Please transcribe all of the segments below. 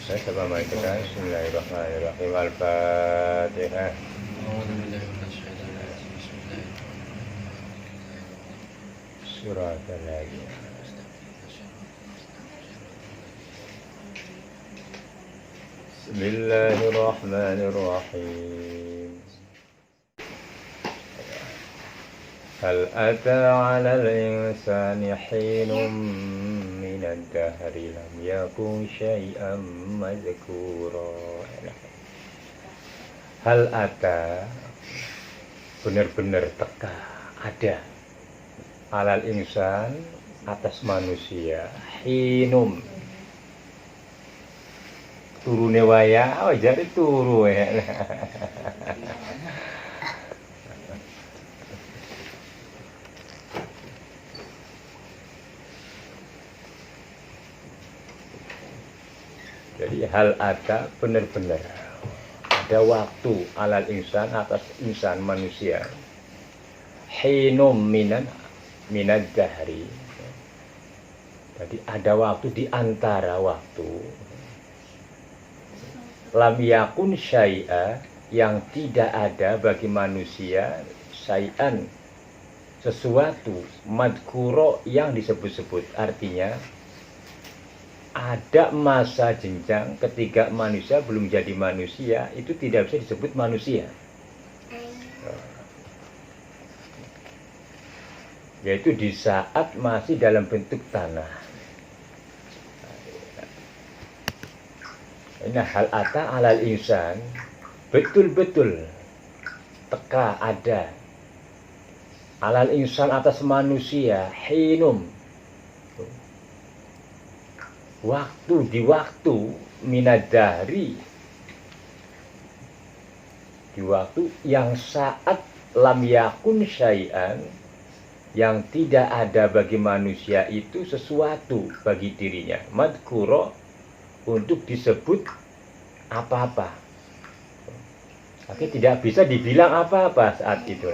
Saya coba mainkan. Bismillahirrahmanirrahim. Al-Fatihah. Surah lagi. Bismillahirrahmanirrahim. Hal ata 'alal insani hinum minad dahri lam yakun syai'an madhkura. Hal ata, benar-benar teka, ada, alal insan, atas manusia, hinum, turune waya, oh jadi turu ya. Jadi hal ada benar-benar ada waktu alal insan atas insan manusia, hinum minad dahri. Jadi ada waktu di antara waktu, lam yakun syai'a, yang tidak ada bagi manusia, syai'an, sesuatu, madkuro, yang disebut-sebut. Artinya ada masa jenjang ketika manusia belum jadi manusia, itu tidak bisa disebut manusia, yaitu di saat masih dalam bentuk tanah. Nah, hal ata alal insan, betul-betul teka ada alal insan atas manusia, hinum, waktu, di waktu, minadari, di waktu yang saat lam yakun syai'an, yang tidak ada bagi manusia itu sesuatu bagi dirinya, madkuro, untuk disebut apa-apa. Tapi tidak bisa dibilang apa-apa saat itu.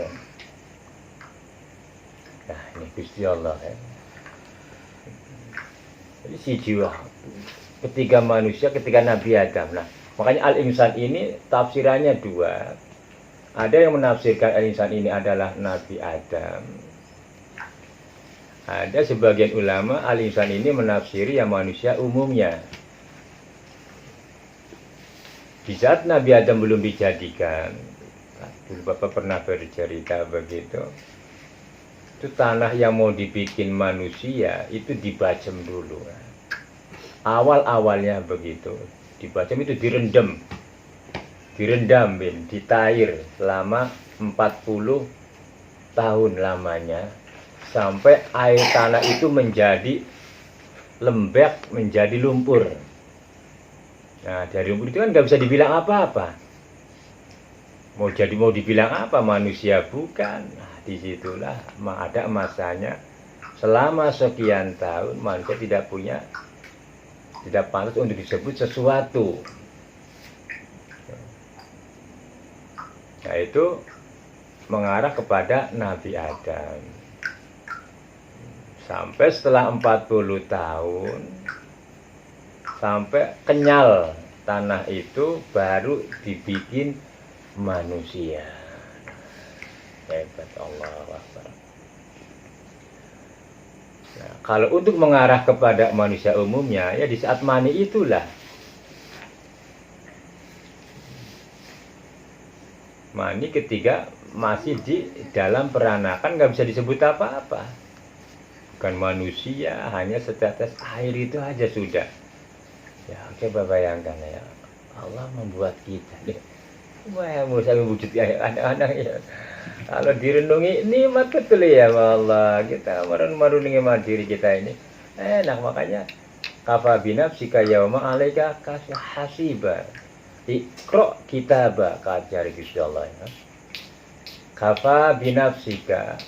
Nah, ini Gusti Allah ya. Jadi si jiwa ketika manusia, ketika Nabi Adam. Nah, makanya al-insan ini tafsirannya dua. Ada yang menafsirkan al-insan ini adalah Nabi Adam. Ada sebagian ulama al-insan ini menafsiri yang manusia umumnya. Di saat Nabi Adam belum dijadikan, dulu Bapak pernah bercerita begitu, itu tanah yang mau dibikin manusia itu dibacem dulu. Awal-awalnya begitu, dibacem itu direndamin, ditair selama 40 tahun lamanya, sampai air tanah itu menjadi lembek, menjadi lumpur. Nah, dari lumpur itu kan nggak bisa dibilang apa-apa. Mau dibilang apa, manusia bukan. Nah, disitulah ada masanya selama sekian tahun manusia tidak pantas untuk disebut sesuatu. Nah, itu mengarah kepada Nabi Adam. Sampai setelah 40 tahun, sampai kenyal tanah itu, baru dibikin manusia. Hebat, Allah Akbar. Nah, kalau untuk mengarah kepada manusia umumnya, ya di saat mani itulah. Mani ketika masih di dalam peranakan, nggak bisa disebut apa-apa. Bukan manusia, hanya setetes air itu aja sudah. Ya, coba bayangkan ya, Allah membuat kita. Wah, mau saya wujud kayak anak-anak ya. Kalau direnungi, nikmat betul ya Allah. Kita merundingi diri kita ini. Enak, makanya kafa binafsika yauma alaika hasiba. Iqra kitaba, kata Gusti Allah ya. Kafa binafsika,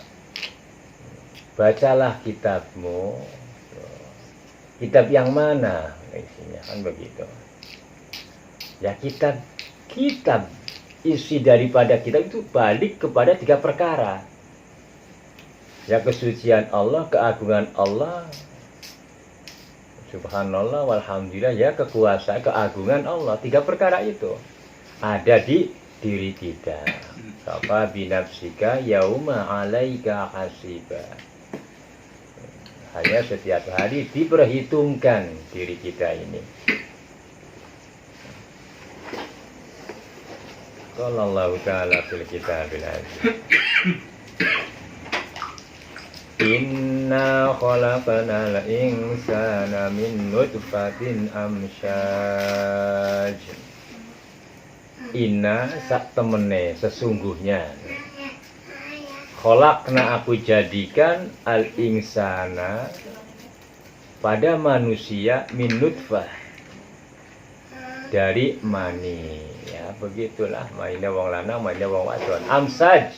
bacalah kitabmu. Kitab yang mana isinya, kan begitu ya. Kitab isi daripada kitab itu balik kepada 3 perkara ya: kesucian Allah, keagungan Allah, Subhanallah walhamdulillah, ya kekuasaan, keagungan Allah. 3 perkara itu ada di diri kita. Kafa binafsika yauma 'alaika hasiba. Hanya setiap hari diperhitungkan diri kita ini. Qala Allah Ta'ala fil kitabil aziz. Inna khalaqnal insana min nutfatin amsyaj. Inna sak temene sesungguhnya. Khalaqna aku jadikan al insana pada manusia min nutfah dari mani. Ya begitulah mainnya wong lanang, mainnya wong wadon. Amsaj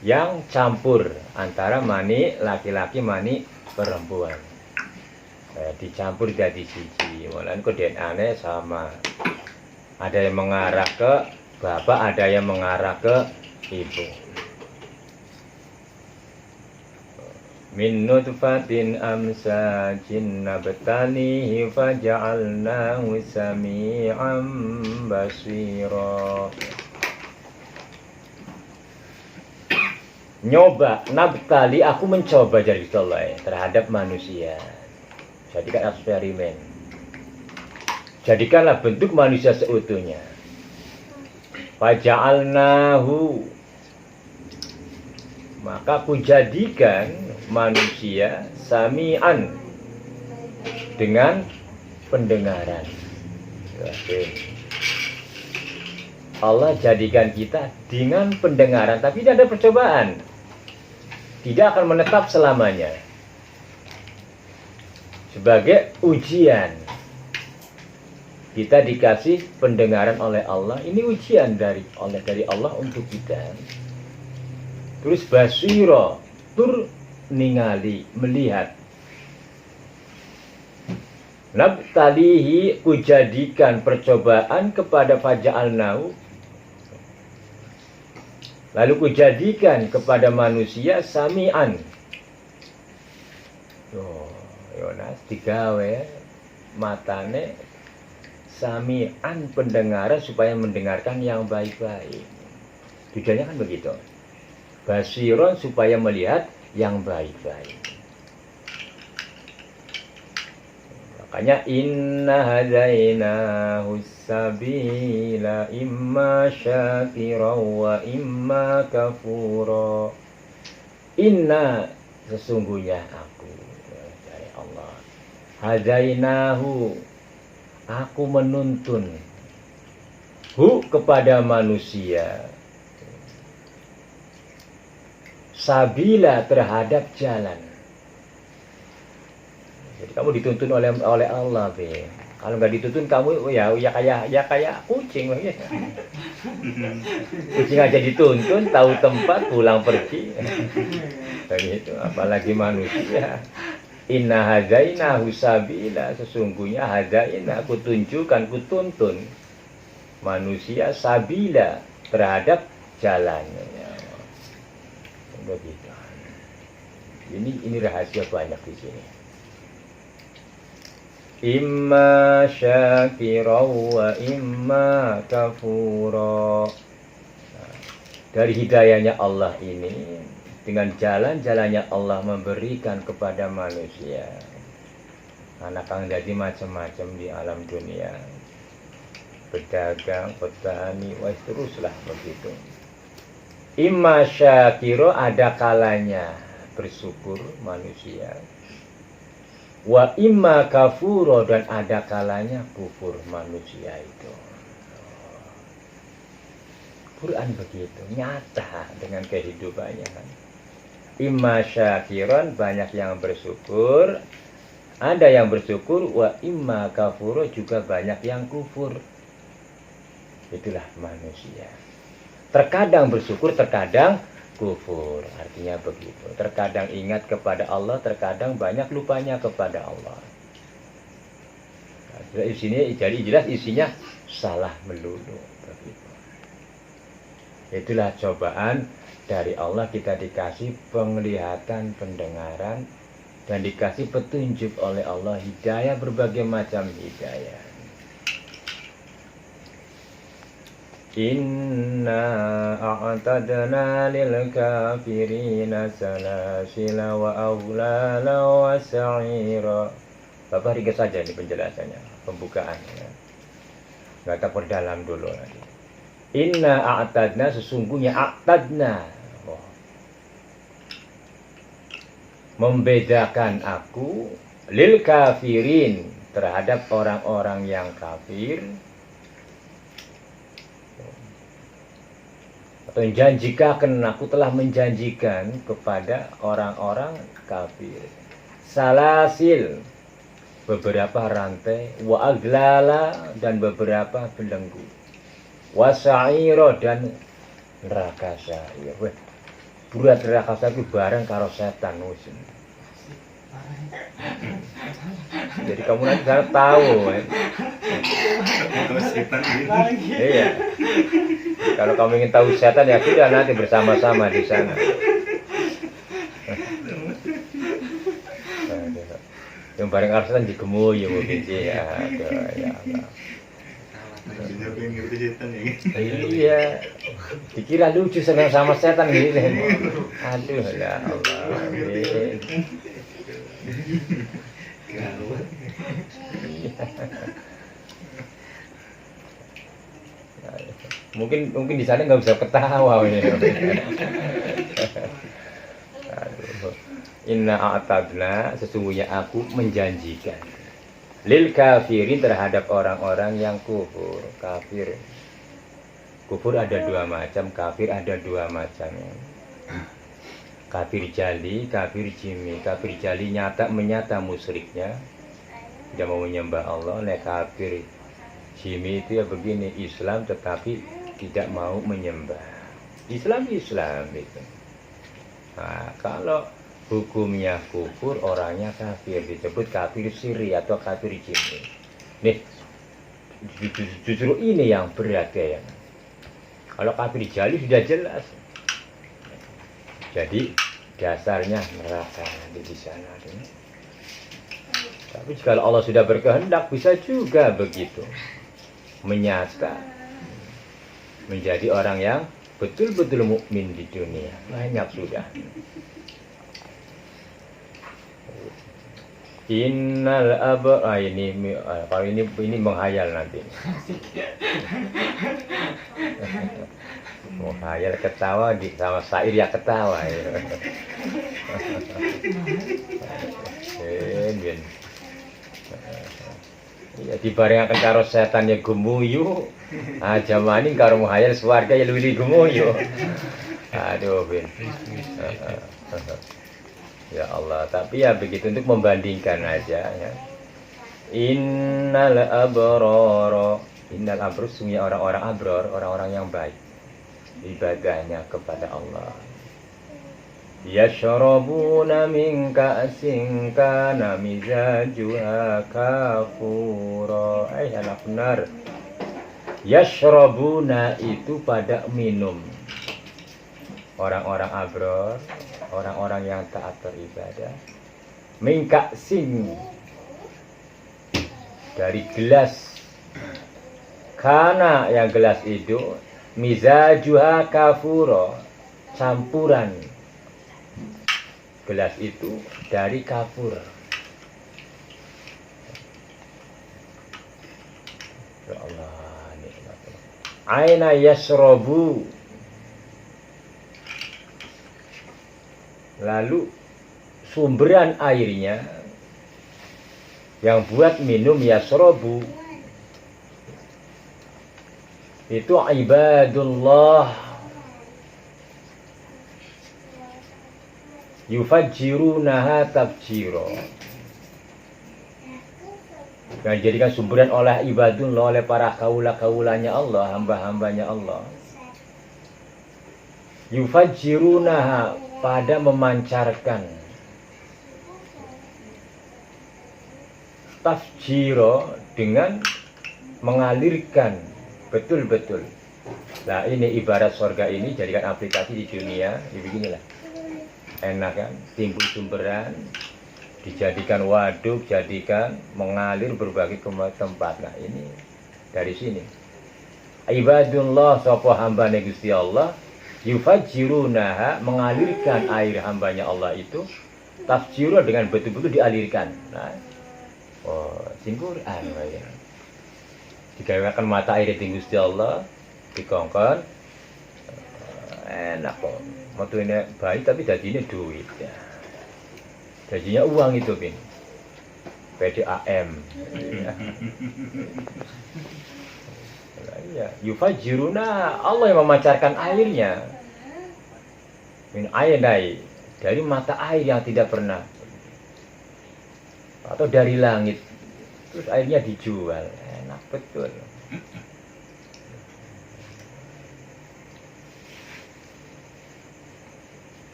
yang campur antara mani laki-laki, mani perempuan. Dicampur jadi siji. Malahan kok DNA-nya sama. Ada yang mengarah ke bapak, ada yang mengarah ke ibu. Min nutfatin amsajin nabtalihi faja'alnahu sami'an basira. Nyoba, nabtali, aku mencoba jadi Allah terhadap manusia. Jadikan eksperimen. Jadikanlah bentuk manusia seutuhnya. Faja'alnahu, maka aku jadikan manusia sami'an, dengan pendengaran. Allah jadikan kita dengan pendengaran, tapi tidak ada percobaan. Tidak akan menetap selamanya. Sebagai ujian. Kita dikasih pendengaran oleh Allah. Ini ujian dari Allah untuk kita. Terus basiro, tur ningali, melihat. Nabtalihi, kujadikan percobaan kepada faja'alnahu. Lalu kujadikan kepada manusia sami'an. Yonas digawe matane sami'an, pendengaran, supaya mendengarkan yang baik-baik. Tujuannya kan begitu. Basiron, supaya melihat yang baik-baik. Makanya inna hadainahu sabila imma syakira wa imma kafura. Inna, sesungguhnya aku dari Allah. Hadainahu, aku menuntun hu, kepada manusia, sabila, terhadap jalan. Jadi kamu dituntun oleh Allah, be. Kalau nggak dituntun kamu ya kayak kucing lah ya. Kucing aja dituntun, tahu tempat, pulang pergi. Begitu, apalagi manusia. Inna hadainahu sabila, sesungguhnya hadaina, aku tunjukkan, aku tuntun manusia sabila, terhadap jalannya. Begitu. Ini rahasia banyak di sini. Imma syakira wa imma kafura. Dari hidayahnya Allah ini, dengan jalan-jalannya Allah memberikan kepada manusia. Anak akan jadi macam-macam di alam dunia. Pedagang, petani, wah teruslah begitu. Imma syakira, ada kalanya bersyukur manusia. Wa imma kafuro, dan ada kalanya kufur manusia itu. Quran begitu, nyata dengan kehidupannya. Imma syakiron, banyak yang bersyukur, ada yang bersyukur. Wa imma kafuro, juga banyak yang kufur. Itulah manusia. Terkadang bersyukur, terkadang kufur, artinya begitu. Terkadang ingat kepada Allah, terkadang banyak lupanya kepada Allah. Nah, jadi jelas isinya salah melulu. Begitu. Itulah cobaan dari Allah, kita dikasih penglihatan, pendengaran, dan dikasih petunjuk oleh Allah, hidayah, berbagai macam hidayah. Inna a'tadna lil kafirina salasila wa aghlala wa sa'ira. Bapak ringkas saja ini penjelasannya, pembukaannya. Nggak tak perdalam dulu nanti. Inna a'tadna, sesungguhnya a'tadna, membedakan aku lil kafirin, terhadap orang-orang yang kafir, atau menjanjikan, aku telah menjanjikan kepada orang-orang kafir salasil, beberapa rantai, wa aglala, dan beberapa belenggu, wa sa'iro, dan neraka sa'ir. Berat neraka sa'ir itu bareng karo setan. Jadi kamu nanti harus tahu. Iya. Kalau kamu ingin tahu setan, ya sudah, nanti bersama-sama di sana. Yang bareng karo setan digemu ya mungkin sih ya. Iya. Dikira lucu senang sama setan gitu. Aduh ya Allah. Mungkin di sana nggak bisa ketawa ini. Inna a'tadna, sesungguhnya aku menjanjikan lil kafirin, terhadap orang-orang yang kufur. Kufur ada dua macam, kafir ada dua macam. Kafir jali, kafir jimi. Kafir jali menyata musyriknya, tidak mau menyembah Allah. Kafir jimi itu ya begini, Islam tetapi tidak mau menyembah. Islam itu. Nah, kalau hukumnya kufur, orangnya kafir, disebut kafir siri atau kafir jimi. Nih, justru ini yang berat ya. Kalau kafir jali sudah jelas. Jadi dasarnya neraka di sana. Tapi kalau Allah sudah berkehendak, bisa juga begitu, menyata menjadi orang yang betul-betul mukmin di dunia. Banyak sudah. Innal ini kalau ini menghayal nanti. Menghayal ketawa sama syair ya ketawa ya. Ya dibarengkan karo setan ya gemuyu. Jamani karo menghayal swarga ya luwih gemuyu. Aduh Ben. Ya Allah, tapi ya begitu untuk membandingkan aja ya. Innal abrara, sungguh orang-orang abror, orang-orang yang baik ibadahnya kepada Allah. Yashrabuna min ka'sin kana mizajuha kafura. Anak benar. Yashrabuna itu pada minum. Orang-orang abror, orang-orang yang taat beribadah, min ka'sin, dari gelas, kana yang gelas itu, mizajuha kafuro, campuran gelas itu dari kafur. Ya Allah, nikmat. Aina yasrobu, lalu sumberan airnya yang buat minum yasrobu itu ibadullah yufajjirunaha tabjiro, yang dijadikan sumberan oleh ibadullah, oleh para kaula-kaulanya Allah, hamba-hambanya Allah. Yufajjirunaha, pada memancarkan, tafjiro dengan mengalirkan betul-betul. Nah ini ibarat surga ini jadikan aplikasi di dunia, ya beginilah. Enak kan, timbul sumberan, dijadikan waduk, jadikan mengalir berbagai tempat. Nah ini dari sini. Ibadullah sapa hambane Gusti Allah yufajjirunaha, mengalirkan air hambanya Allah itu tafjiru dengan betul-betul dialirkan. Nah, sing Quran ya. Digawekan mata air di Gusti Allah dikongkon enak kok. Metu ini baik tapi jadinya duit ya. Jadinya uang itu Pin. PDAM. Ya, yufajiruna, Allah yang memancarkan airnya. Min ainai, dari mata air yang tidak pernah, atau dari langit. Terus airnya dijual. Enak betul.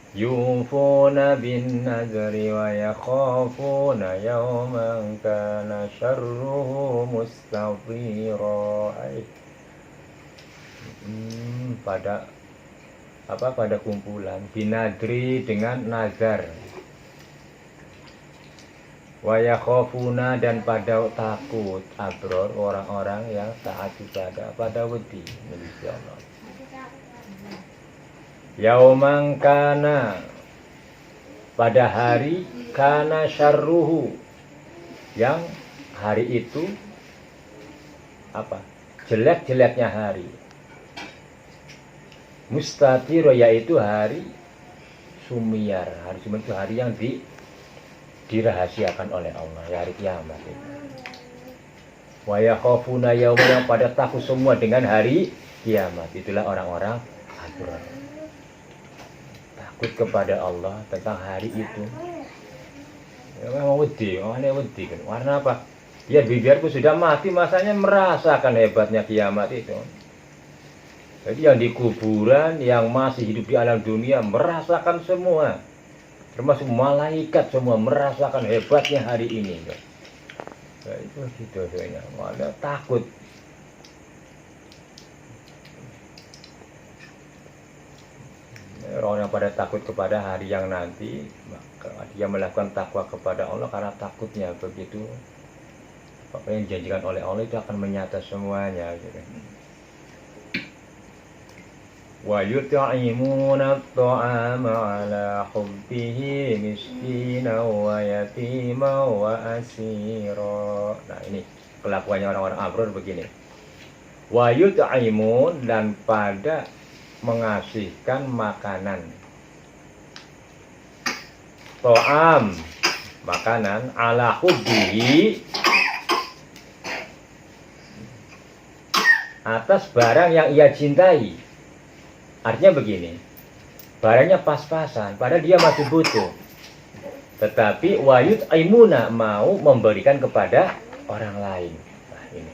Yufuna bin nazari wa yakhafuna yawman kana syarruhu mustatira. Pada kumpulan binadri dengan nazar, wa yakhafuna dan pada takut, abror orang-orang yang taat pada wedi milik Allah. Yauman kana, pada hari kana syarruhu, yang hari itu apa? Jelek-jeleknya hari. Mustatiro, yaitu hari sumiyar. Hari sumiyar itu hari yang dirahasiakan oleh Allah, ya hari kiamat itu. Wa yakhafuna yauma, yang pada takut semua dengan hari kiamat. Itulah orang-orang abrar. Takut kepada Allah tentang hari itu. Ya, memang wedi, wedi kan. Karena apa? Biarpun sudah mati, masanya merasakan hebatnya kiamat itu. Jadi yang di kuburan, yang masih hidup di alam dunia merasakan semua, termasuk malaikat semua merasakan hebatnya hari ini. Nah, itu gitu sebenarnya. Malah takut. Orang yang pada takut kepada hari yang nanti, maka dia melakukan takwa kepada Allah karena takutnya begitu. Apa yang dijanjikan oleh Allah itu akan menyata semuanya. Gitu. Wa yut'imuna at-ta'ama 'ala hubbihi miskina wa yatima wa asira. Nah ini kelakuannya orang-orang abrar begini. Wa yut'imun, dan pada mengasihkan makanan, to'am, makanan, ala hubbihi, atas barang yang ia cintai. Artinya begini, barangnya pas-pasan, padahal dia masih butuh, tetapi wayut aimuna, mau memberikan kepada orang lain. Nah ini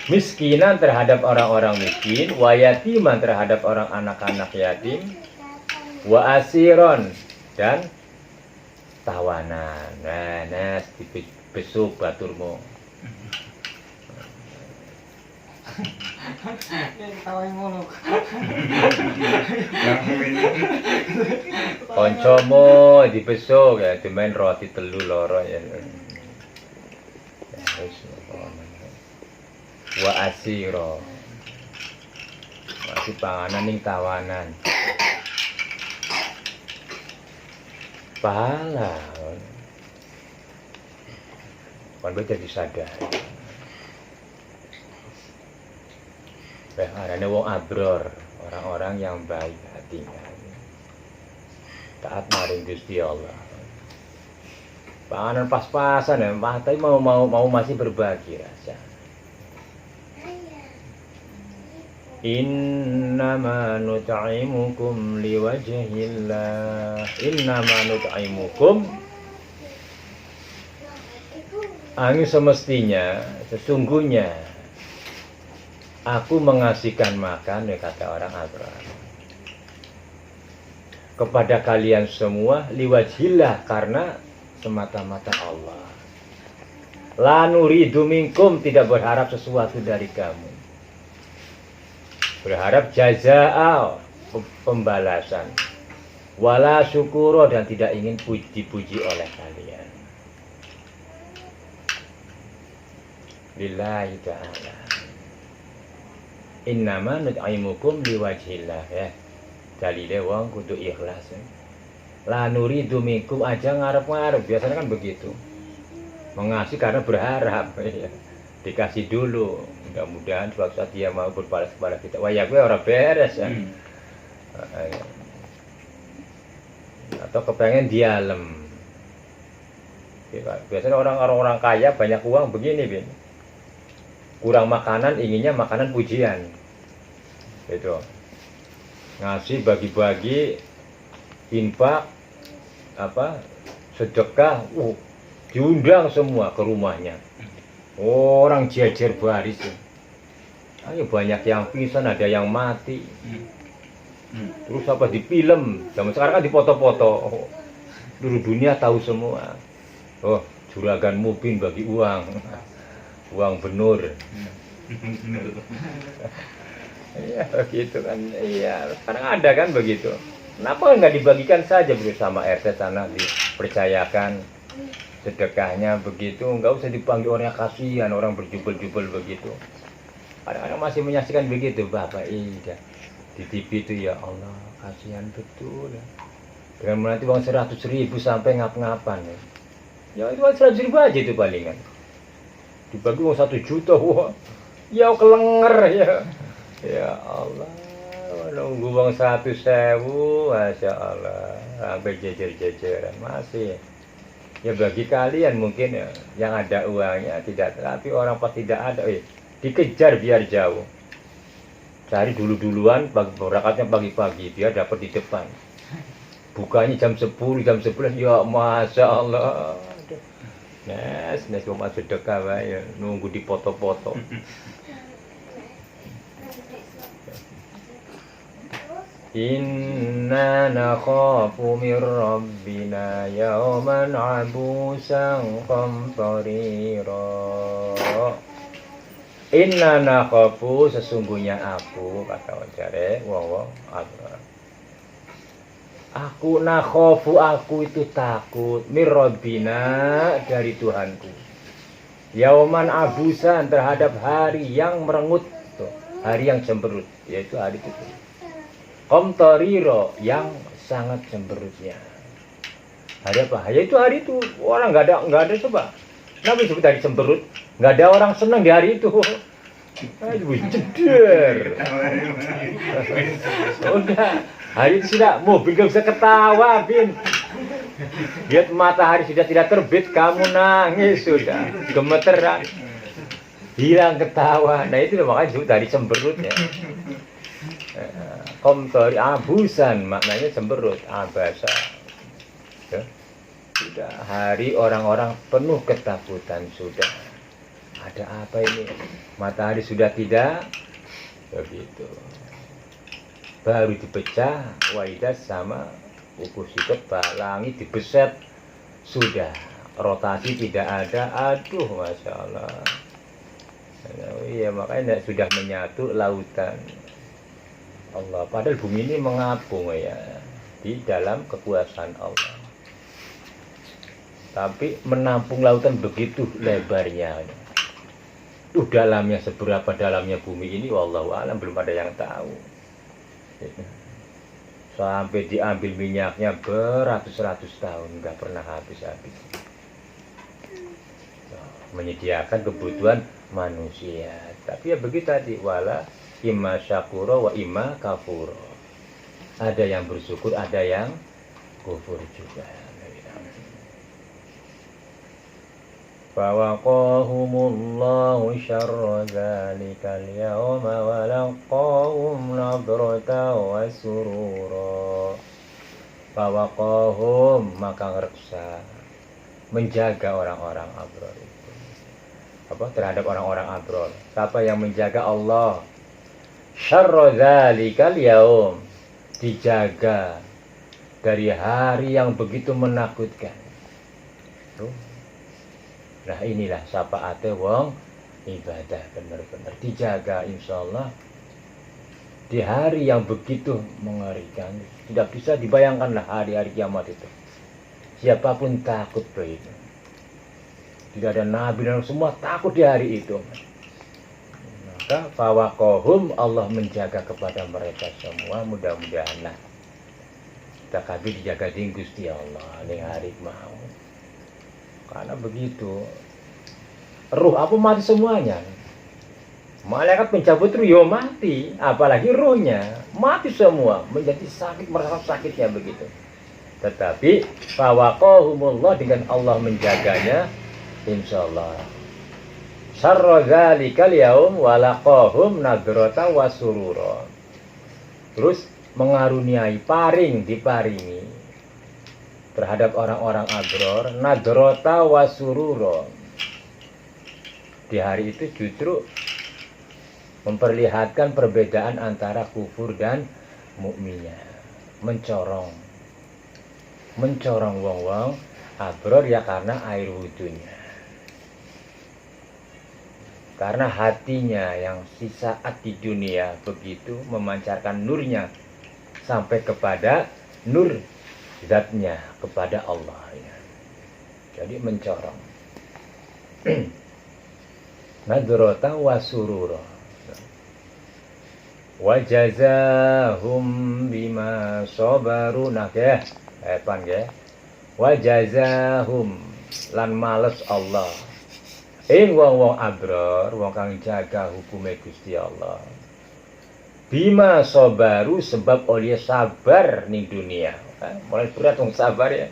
miskinan terhadap orang-orang miskin, wa yatiman terhadap orang anak-anak yatim, wa asiron, dan tawanan. Nah, besuk baturmu. Koncomu dibesuk ya, dimain roti telu loro ya. Wa asiro, masih panganan ning tawanan. Pala kon jadi sadar. Arane wong abror, orang-orang yang baik hatinya, taat maring Gusti Allah. Panganan pas-pasan ya, tapi mau masih berbagi rasa. Innama nut'imukum liwajhillah. Innama nut'imukum, angin semestinya, sesungguhnya aku mengasihkan makan, ya kata orang abrar, kepada kalian semua liwajhillah, karena semata-mata Allah. La nuridu minkum, tidak berharap sesuatu dari kamu. berharap jazaa, pembalasan, wala syukuro, dan tidak ingin dipuji oleh kalian. Lillahi ta'ala. Innama nut'imukum liwajhillah, ya. Dalile wong kudu ikhlas, ya. La nuridu minkum aja ngarep-ngarep, biasanya kan begitu. Mengasih karena berharap, ya. Dikasih dulu, mudah-mudahan suatu saat dia mau berbalas kepada kita. Wah ya gue orang beres, ya. Atau kepengen dialem. Biasanya orang-orang kaya banyak uang begini, Bin. Kurang makanan, inginnya makanan pujian. Gitu. Ngasih, bagi-bagi, infak, sedekah, diundang semua ke rumahnya. Orang jejer baris. Ayo banyak yang pingsan, ada yang mati. Terus di film, zaman sekarang kan dipoto-foto. Seluruh dunia tahu semua. Oh, juragan Mupin bagi uang benur. Iya, begitu kan. Iya, sekarang ada kan begitu. Kenapa nggak dibagikan saja bersama RT sana, dipercayakan sedekahnya begitu, nggak usah dipanggil orang, kasihan orang berjubel-jubel begitu. Kadang-kadang masih menyaksikan begitu, Bapak Ida di TV itu, ya Allah, kasihan betul. Dengan menanti uang 100.000 sampai ngap-ngapan, ya. Ya itu 100.000 aja itu palingan. Dibagi uang 1 juta, wah, ya kelenger ya. Ya Allah, nunggu uang 100.000, masya Allah, sampai jejer-jejeran masih. Ya bagi kalian mungkin ya, yang ada uangnya tidak, tapi orang pas tidak ada, dikejar biar jauh. Cari duluan, berangkatnya pagi-pagi, biar dapat di depan. Bukanya jam 10, jam 11, ya masya Allah. Nes cuma sedekah ya, nunggu di foto-foto. Inna nakhafu min rabbina yawman abusan qamtarira. Inna nakhafu, sesungguhnya aku, kata wajare wong aku nakhafu, aku itu takut, min rabbina, dari Tuhanku, yauman abusan, terhadap hari yang merengut, hari yang cemberut, yaitu hari itu. Qamtarira, yang sangat cemberutnya. Hari apa? Ya itu hari itu orang nggak ada coba. Kenapa disebut hari cemberut? Nggak ada orang senang di hari itu. Aduh, jeder. Udah, hari itu sudah mobil nggak bisa ketawa, Bin. Lihat matahari sudah tidak terbit, kamu nangis sudah, gemeteran, hilang ketawa. Nah itu makanya disebut hari cemberutnya. Qamtari abusan, maknanya cemberut, abasa. Ya. Sudah hari orang-orang penuh ketakutan sudah. Ada apa ini? Matahari sudah tidak begitu. Baru dipecah, waidas sama ukusiket, langit dibeset, sudah rotasi tidak ada. Aduh, masya Allah. Iya, makanya sudah menyatu lautan. Allah, padahal bumi ini mengapung ya di dalam kekuasaan Allah, tapi menampung lautan begitu lebarnya. Dalamnya, seberapa dalamnya bumi ini, wallahu alam, belum ada yang tahu. Sampai diambil minyaknya beratus-ratus tahun, nggak pernah habis-habis. Menyediakan kebutuhan manusia, tapi ya begitu tadi, wala imma syakuro wa imma kafuro. Ada yang bersyukur, ada yang kufur juga. Fawaqahumullahu syarra dzalikal yawma wa laqahum nadrata wa surura. Fawaqahum, maka ngereksa, menjaga orang-orang abror itu. Terhadap orang-orang abror. Siapa yang menjaga? Allah. Syarra dzalikal yaum, dijaga dari hari yang begitu menakutkan. Nah inilah syafaate wong ibadah, benar-benar dijaga, insyaallah Di hari yang begitu mengerikan, tidak bisa dibayangkanlah hari-hari kiamat itu. Siapapun takut begitu. Tidak ada nabi dan semua takut di hari itu. Maka fawaqahum, Allah menjaga kepada mereka semua. Mudah-mudahan kita kabeh dijaga dening Gusti Allah ning hari mau. Karena begitu ruh apa mati semuanya. Malaikat pencabut ruh ya mati, apalagi ruhnya mati semua, menjadi sakit, merasa sakitnya begitu. Tetapi fawaqahumullah, dengan Allah menjaganya, insyaallah syarra dzalikal yaum walaqahum nadrata wa surura. Terus mengaruniai, diparingi terhadap orang-orang abror nadrata wa surura. Di hari itu justru memperlihatkan perbedaan antara kufur dan mukminnya, mencorong wong-wong abror ya karena air wudhunya, karena hatinya yang sesaat di dunia begitu memancarkan nurnya sampai kepada nur zatnya, kepada Allah ya. Jadi mencorong. Nadrata wa surura wa jazahum bima sabaru. Nah ya epan ya, wa jazahum lan males Allah wong-wong abror, wong kang jaga hukume Gusti Allah, bima sabaru, sebab oleh sabar ning dunia. Mulai berat wong sabar ya.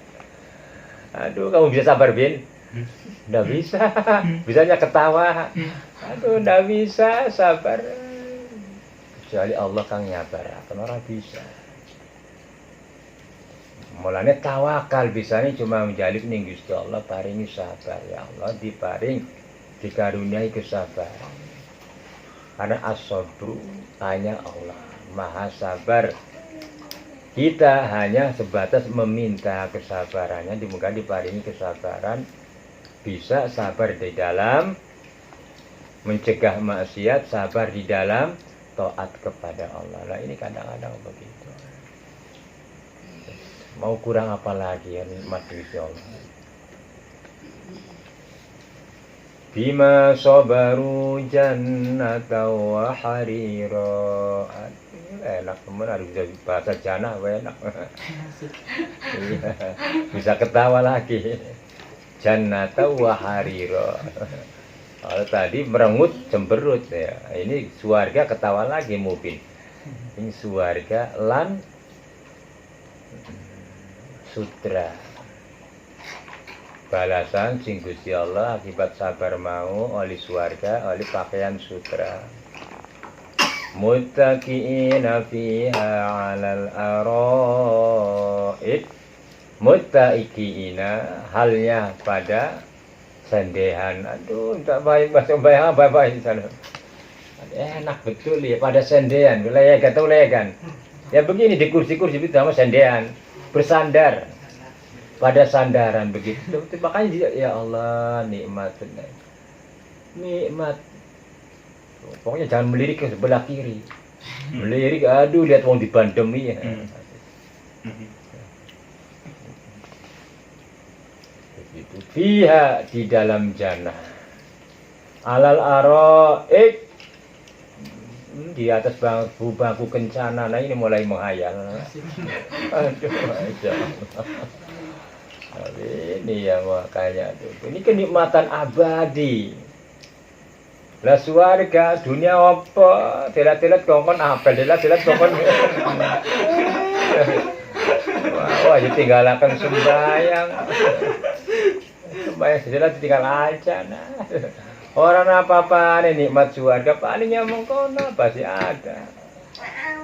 Aduh, kamu bisa sabar, Bin? Nggak bisa. Bisanya ketawa. Aduh, nggak bisa sabar. Kecuali Allah kang nyabar, kan orang bisa. Mulanya tawakal bisanya cuma menjalip ning Gusti Allah, paringi sabar ya Allah, diparing dikaruniai kesabaran. Karena as-sabru hanya Allah, Maha Sabar. Kita hanya sebatas meminta kesabarannya, dimoga diparingi kesabaran, bisa sabar di dalam mencegah maksiat, sabar di dalam taat kepada Allah. Nah ini kadang-kadang begitu. Mau kurang apa lagi ya nikmat Gusti Allah. Bima sabaru jannata wa harira. Enak teman, harus bisa bahasa jannah enak. Bisa ketawa lagi. Jannata wa harira. Kalau tadi merengut cemberut ya. Ini suarga ketawa lagi mungkin. Ini suarga lan sutra. Balasan sing Gusti Allah akibat sabar mau oleh suarga, oleh pakaian sutra. Muttaqiina fiha 'alal ara'ik. Muttaqiina halnya pada sendehan. Aduh, tak baik bahasa baik sana. Enak betul ya pada sendehan, legan atau legan. Ya begini di kursi-kursi itu sama sendehan, bersandar pada sandaran begitu. Makanya ya Allah, nikmat benar. Nikmat. Pokoknya jangan melirik ke sebelah kiri. Melirik, aduh lihat wong dibandem ya. Begitu. Fiha di dalam jannah. Alal araik, di atas bangku kencana. Nah ini mulai menghayal. Aduh, Masya Allah. Ini yang makanya tuh. Ini kenikmatan abadi. Lah suarga dunia apa? Telat-telat kongkon apel, telat-telat kongkon. Wah, ditinggalakan sembahyang. Sembahyang telat tinggal aja nah. Orang apa-apa ini nikmat suarga palingnya mengkono pasti ada.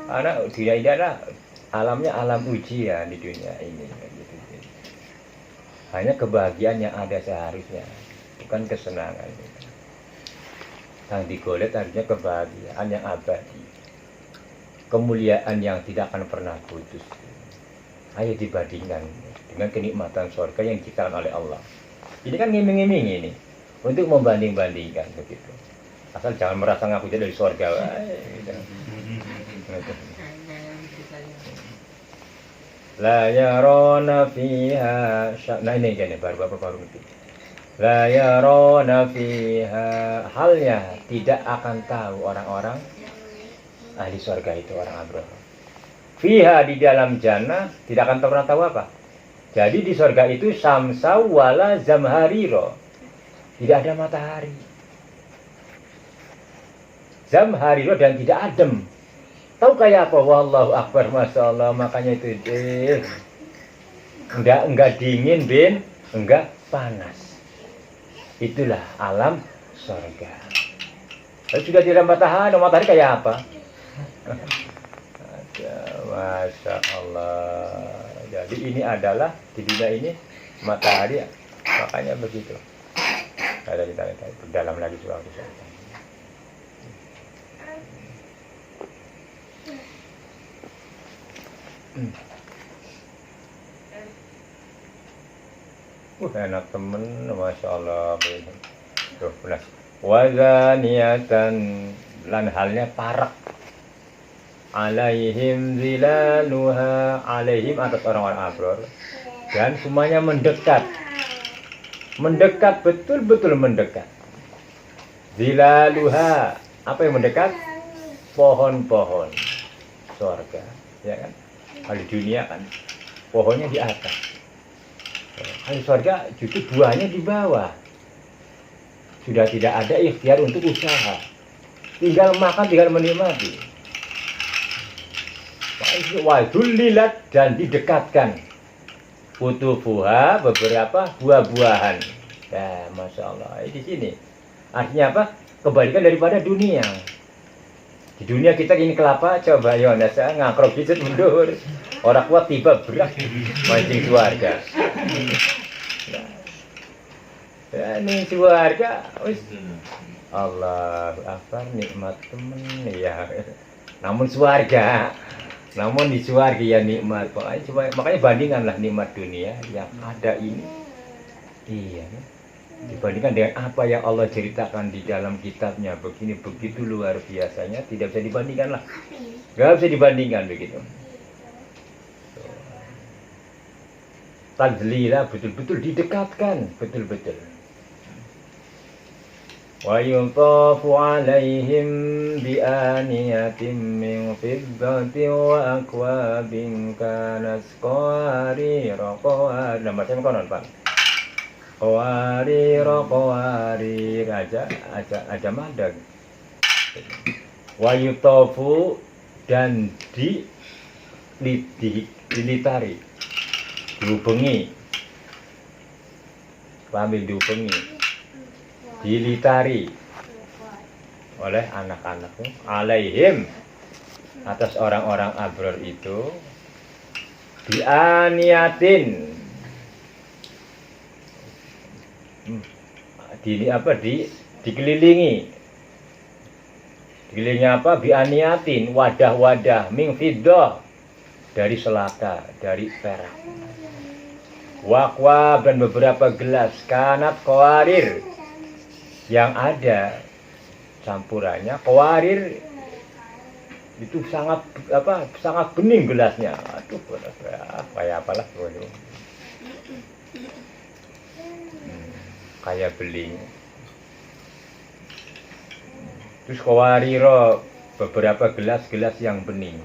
Karena dunia ini adalah alamnya alam ujian di dunia ini. Hanya kebahagiaan yang ada seharusnya, bukan kesenangan. Yang digolek harusnya kebahagiaan yang abadi, kemuliaan yang tidak akan pernah putus. Ayo dibandingkan dengan kenikmatan surga yang diciptakan oleh Allah. Ini kan ngiming-ngiming ini untuk membanding-bandingkan begitu. Asal jangan merasa ngaku dari surga. La yarona fiha nah ini gini baru ngerti. La yarona fiha halnya tidak akan tahu orang-orang ahli surga itu orang abrar. Fiha di dalam jannah tidak akan pernah tahu apa. Jadi di surga itu samsau wala zamhariro. Tidak ada matahari. Zamhariro dan tidak adem. Tahu kayak apa? Wallahu akbar, masya Allah. Makanya itu enggak dingin bin, enggak panas. Itulah alam surga. Lalu sudah tidak matahari, matahari kayak apa? Masya Allah. Jadi ini adalah di dunia ini matahari, makanya begitu. Ada kita lihat dalam lagi soal itu. Enak temen, masya Allah. Tuh, benar. Wazaniatan lan halnya parak. Alaihim zilaluha, alaihim atas orang-orang abrar, dan semuanya mendekat, betul-betul mendekat. Zilaluha, apa yang mendekat? Pohon-pohon surga, ya kan? Kalau di dunia kan pohonnya di atas, kalau di surga justru buahnya di bawah. Sudah tidak ada ikhtiar untuk usaha, tinggal makan, tinggal menikmati. Wadulilat dan didekatkan putufuha beberapa buah-buahan. Ya, masya Allah. Di sini artinya apa? Kebalikan daripada dunia. Di dunia kita ini kelapa, coba ya nasa ngakrok pijet mundur. Orang kuat tiba berat mancing keluarga. Ya, ini keluarga, Allah akbar, nikmat temen ya. Namun surga. Namun di surga ya nikmat, makanya bandingkanlah nikmat dunia yang ada ini, iya, dibandingkan dengan apa yang Allah ceritakan di dalam kitabnya, begini begitu luar biasanya, tidak bisa dibandingkan lah, nggak bisa dibandingkan begitu. Tadlila betul-betul didekatkan, betul-betul. Wa yutafu alaihim bi aniyatin min fiddatin wa akwabin kanat qawarira qawar. Nama saya konon Pak. Qawarir aja madag. Wa yutafu dan dilitari, diubengi. Pahami diubengi. Dilitari oleh anak-anakmu, alaihim atas orang-orang abrar itu, dianiatin dikelilingi apa? Bianiatin wadah-wadah min fiddah dari selaka, dari perak, wakwab dan beberapa gelas, kanat qawarir yang ada campurannya, qawarir itu sangat bening gelasnya. Aduh, kayak apalah itu. Kayak beling. Terus qawariro beberapa gelas-gelas yang bening.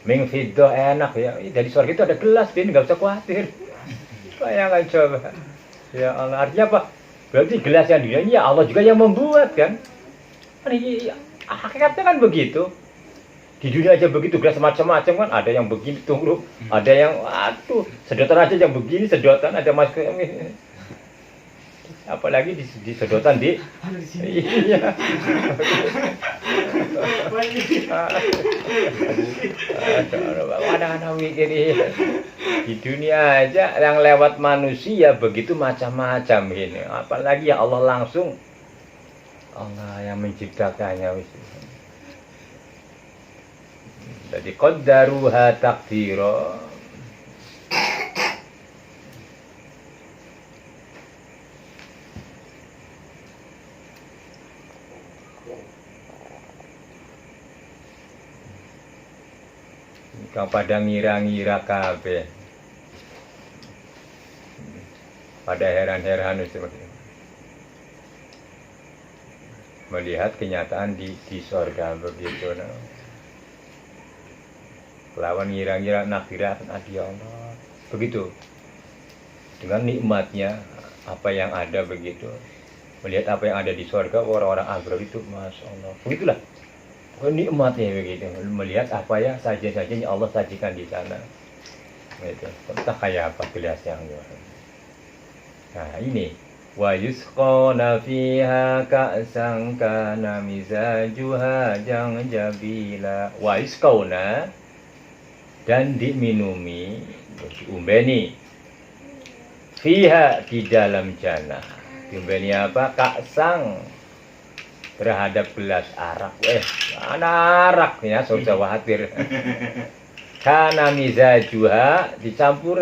Min fiddah, enak ya. Dari surga itu ada gelas, Bin, enggak usah khawatir. Bayangkan coba. Ya Allah, artinya apa? Berarti gelas yang di dunia ini ya Allah juga yang membuat kan? Hakikatnya kan begitu. Di dunia aja begitu, gelas macam-macam kan, ada yang begini tunggu, ada yang sedotan aja yang begini, sedotan ada masuk. Apalagi di sedotan di iya. Anak-anak mikir di dunia aja yang lewat manusia begitu macam-macam ini, apalagi ya Allah langsung, Allah yang menciptakannya. Jadi qaddaruha taqdira. kang pada ngira-ngira kabeh. Pada heran-heran seperti itu. Melihat kenyataan di surga begitu. No. Lawan ngira-ngira nakira ya Allah. Begitu. Dengan nikmatnya apa yang ada begitu. Melihat apa yang ada di surga orang-orang abrar itu, Masya Allah. Begitulah. Nikmatnya begitu. Melihat apa yang saja-saja yang Allah sajikan di sana. Gitu. Entah kayak apa gelasnya. Nah ini wa yusqawna fiha ka'san kana mizajuha janjabila wa yusqawna dan diminumi diumbeni fiha di dalam jannah. Diumbeni apa? Ka'san terhadap gelas arak. Arak ya, saudara khawatir. Kana mizajuha dicampur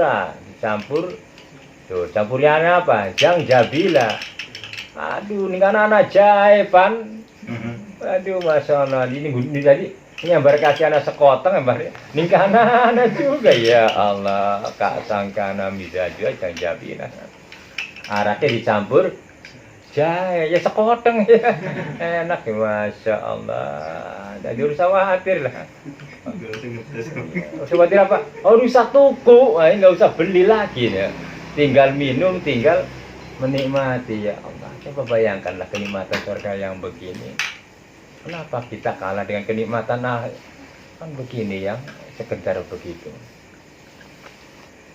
tuh, campurnya apa? Jangjabila. Aduh, ini kan anak jaipan. Aduh, Masya Allah. Ini tadi nyambar kasih anak sekoteng nyambar. Ini kan anak juga ya Allah. Kak sangkana mizaju jangjabila. Araknya dicampur jahe, ya sekoteng ya. Enak ya, Masya Allah. Jadi harus khawatir lah. Khawatir apa? Oh, rusak tuku. Nggak usah beli lagi ya. Tinggal minum, tinggal menikmati ya Allah. Coba bayangkanlah kenikmatan surga yang begini. Kenapa kita kalah dengan kenikmatan kan begini yang sekedar begitu.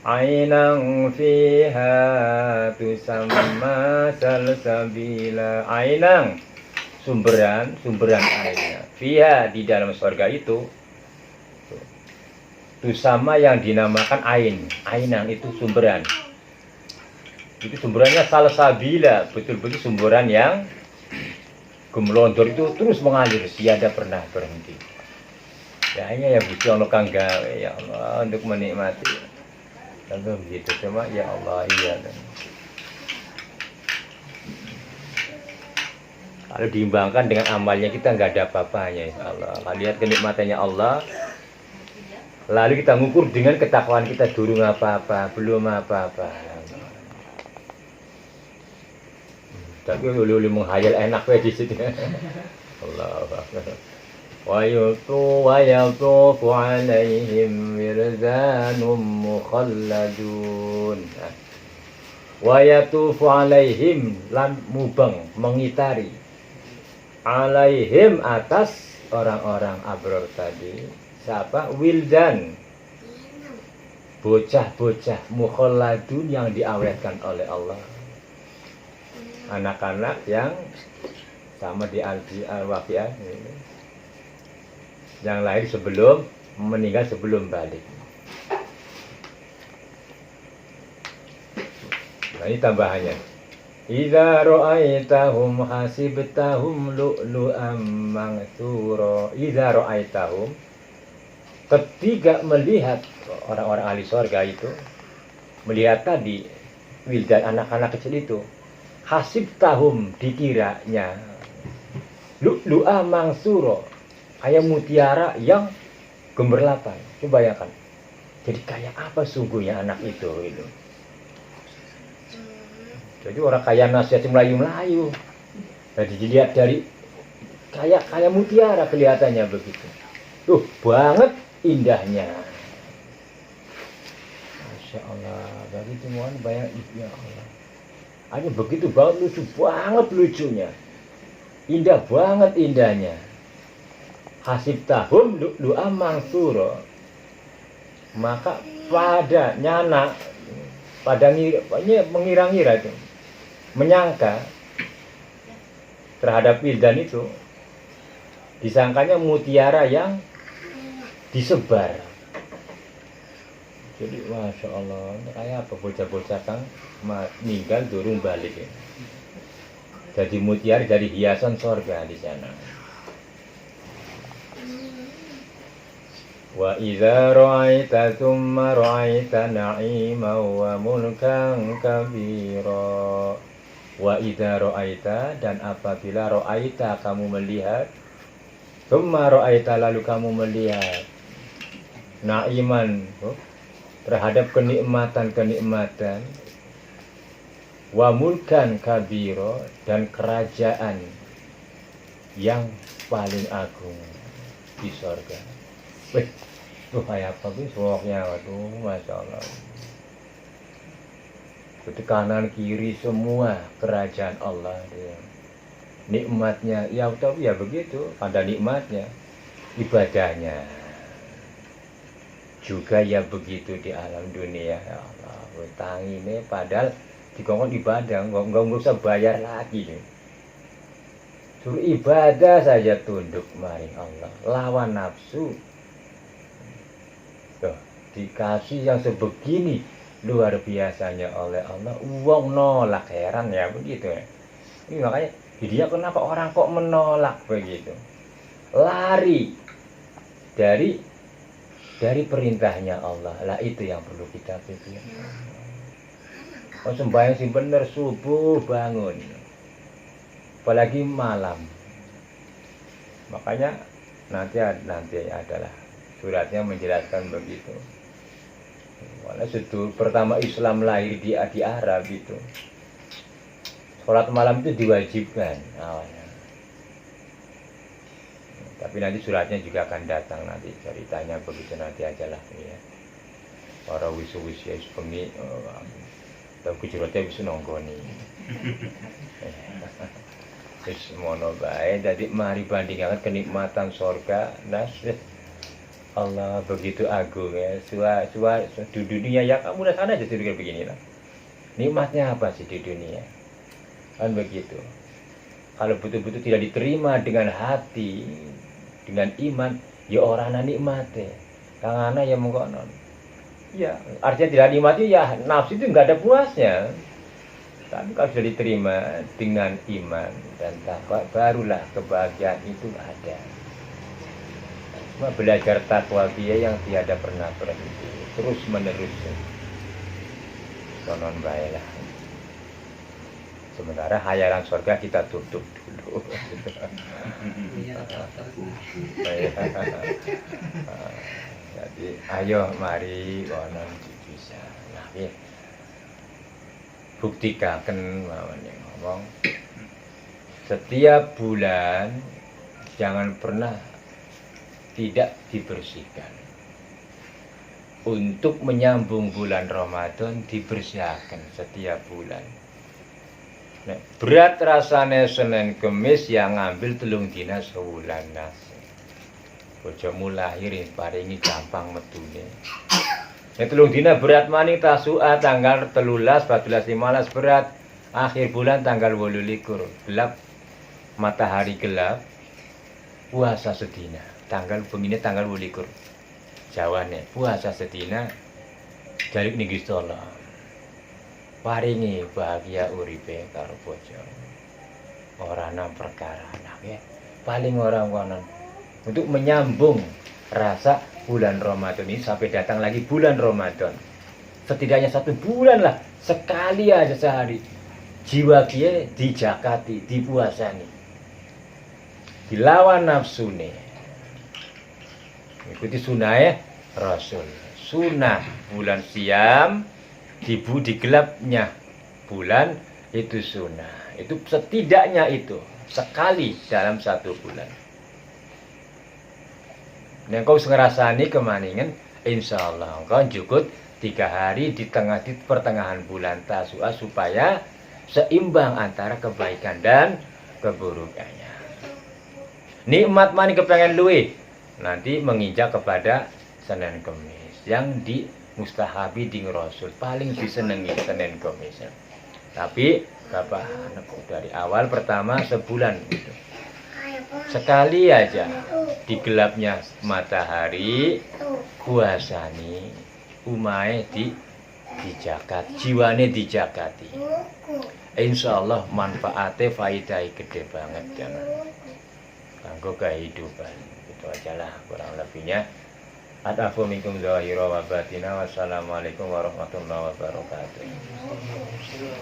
Ainang fiha tusamma salsabila. Ainang sumberan airnya. Fiha di dalam surga itu. Tusama yang dinamakan Ainang itu sumberan. Itu sumberannya salsabila, betul-betul sumberan yang gemelonjor itu terus mengalir, tiada pernah berhenti. Ya ini ya Gusti Allah kang gawe ya Allah untuk menikmati. Tentu begitu cuma ya Allah iya. Kalau diimbangkan dengan amalnya kita nggak ada apa-apanya ya Allah. Lihat kenikmatannya Allah. Lalu kita ngukur dengan ketakwaan kita durung apa-apa, belum apa-apa. Tapi ulu menghayal enak di situ. Allahu Akbar. Wa yatufu alaihim wirzanum mukhalladun. Wa yatufu alaihim lan mubeng mengitari alaihim atas orang-orang abrar tadi. Siapa? Wildan. Bocah-bocah mukhalladun yang diawetkan oleh Allah. Anak-anak yang sama di al-waqiah yang lahir sebelum meninggal sebelum balik. Nah ini tambahannya. Idza ra'aitahum hasibtahum lu'lu'am mansura. Idza ra'aitahum ketika melihat orang-orang ahli surga itu melihat tadi wildan anak-anak kecil itu hasibtahum dikiranya lu'lu'a mansura kayak mutiara yang gemerlapan. Coba bayangkan. Jadi kayak apa sungguhnya anak itu gitu. Jadi orang kaya nasihat Melayu-Melayu. Jadi dilihat dari kayak mutiara kelihatannya begitu. Tuh banget indahnya. Masya Allah. Begitu mohon bayang ya Allah. Hanya begitu banget lucu banget lucunya. Indah banget indahnya. Hasibtahum lu'lu'am mansura. Maka pada nyana pada mengira-ngira itu menyangka terhadap wildan itu disangkanya mutiara yang disebar. Jadi Masya Allah kayak apa bocah-bocah kang meninggal durung balik ya. Jadi mutiara dari hiasan surga di sana. Wa idza ra'aita tsumma ra'aita na'iman wa mulkan kabira. Wa idza ra'aita dan apabila ra'aita kamu melihat tsumma ra'aita lalu kamu melihat naiman, terhadap kenikmatan-kenikmatan, wa mulkan kabiro, dan kerajaan yang paling agung di sorga. Wih, tuh kayak apa tuh suaranya, waduh, masya Allah. Itu kanan kiri semua kerajaan Allah dia. Nikmatnya ya tapi ya begitu, ada nikmatnya. Ibadahnya juga ya begitu di alam dunia. Ya Allah, utang ini padahal dikongkon ibadah, nggak usah bayar lagi. Suruh ibadah saja, tunduk maring Allah, lawan nafsu. Tuh, dikasih yang sebegini luar biasanya oleh Allah, uang nolak, heran ya begitu ya. Ini makanya dia kenapa orang kok menolak begitu, lari dari perintahnya Allah lah, itu yang perlu kita pikir. Oh, sembahyang sih bener, subuh bangun, apalagi malam. Makanya nanti adalah suratnya menjelaskan begitu. Karena itu pertama Islam lahir di Arab itu, sholat malam itu diwajibkan awalnya. Tapi nanti suratnya juga akan datang, nanti ceritanya begitu nanti aja lah ya. Para wisu-wisu ya pengi, tapi ceritanya bisa nonggoni. Terus mono bae, jadi mari bandingkan kenikmatan surga, Allah begitu agung ya. Di dunia ya kamu udah sana aja pikir begini lah. Nikmatnya apa sih di dunia? Kan begitu. Kalau betul-betul tidak diterima dengan hati, dengan iman, ya orang nikmati. Kang ana ya mengkonon. Ya, artinya tidak nikmati ya nafsu itu nggak ada puasnya. Tapi kalau sudah diterima dengan iman dan takwa, barulah kebahagiaan itu ada. Belajar takwa dia yang tiada pernah berhenti, terus menerus. Konon baiklah. Sementara hayalan surga kita tutup dulu. Jadi ayo mari konon bisa. Nah, ya. Buktikan ngomong. Setiap bulan jangan pernah tidak dibersihkan. Untuk menyambung bulan Ramadan dibersihkan setiap bulan. Nah, berat rasanya Senin Kemis yang ngambil telung dina sewulan nasi. Bojomu lahir paringi gampang metune. Ya telung dina berat maning Tasu'a tanggal 13, 14, 15 berat. Akhir bulan tanggal 28 gelap, matahari gelap, puasa sedina. Tanggal pemine tanggal 28. Jawane puasa sedina jalik ning Gusti Allah. Paringi bahagia uripe karo bojo. Ora nang perkara anak ya. Paling orang konon untuk menyambung rasa bulan Ramadan ini sampai datang lagi bulan Ramadan. Setidaknya 1 bulan lah, sekali aja sehari. Jiwa dia dijakati, dipuasani. Dilawan nafsu nih. Ikuti sunnah ya Rasul. Sunnah bulan siam di gelapnya bulan itu sunnah. Itu setidaknya itu sekali dalam 1 bulan. Yang kau ngerasani kemaningan, insya Allah kau cukup 3 hari di pertengahan bulan Tasu'a supaya seimbang antara kebaikan dan keburukannya. Nikmat mani kepengen luwe nanti menginjak kepada Senin Kemis yang di mustahabi di Rasul paling disenengi Senin Kemis. Tapi Bapak dari awal pertama sebulan gitu. Sekali aja di gelapnya matahari puasani umai dijagat, jiwane dijakati. Insya Allah manfaatnya faidai gede banget kan. Kanggo kehidupan. Itu aja lah kurang lebihnya. Adafu minkum zahira wa batina. Wassalamualaikum warahmatullahi wabarakatuh.